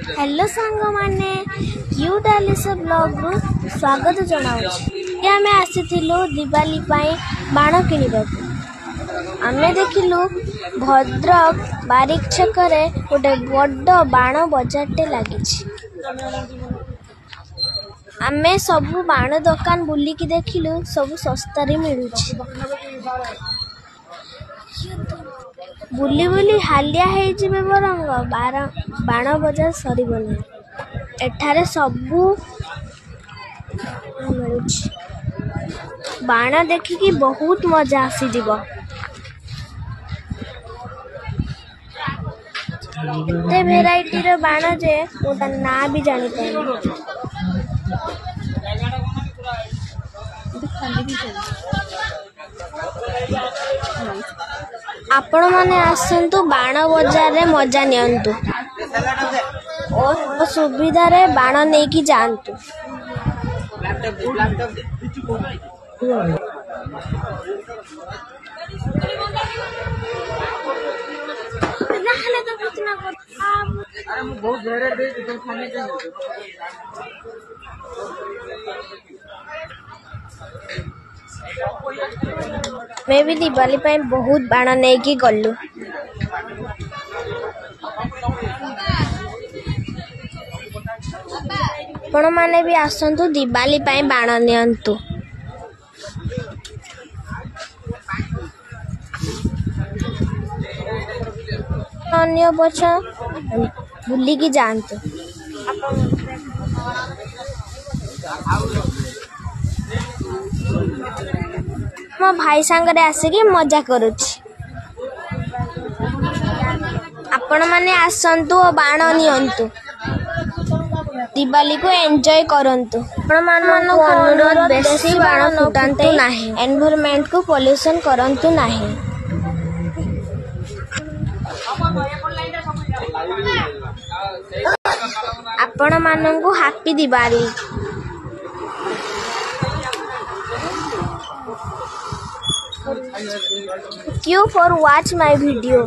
Hello सांग माने cute आलिस blog रु स्वागत जनाऊँ। आम आसीलु दिवाली बाण किणवा आम देखिलु भद्रक बारिक छकरे गोटे बड़ बाण बजारटे लगी। आमे सबू बाण दुकान बुलिकी देखिलु सब सस्तारे मिलू। बुली बुली हालिया है बरंग बाण बजार सरबनी। एठारे सबू मिलू बाण देखिकी बहुत मजा आसीजिव। एते भेराइटी रो बाण जे मोटा ना भी जानी पाए। आपण माने आसंतु बाण बजार रे मजा नियंतु और सुविधा रे बाण नहीं की जानतु। मैं भी दिवाली पाई बहुत बाण नहीं की गलु। आपण माने भी आसंतु दिवाली पाई बाण नियंतु। अन्य बच्च बुली की जानतु। मो भाई सांगरे आसिकी मजा करुछि। आपण माने आसंतु बाण नियंतु दिवाली को एंजॉय करंतु। आपण मानक अनुरोध बेसी बाण फुटांतु नाही। एनवायरनमेंट को पोल्यूशन करंतु नाही। आपण मानकु happy Diwali. Thank you for watch my video.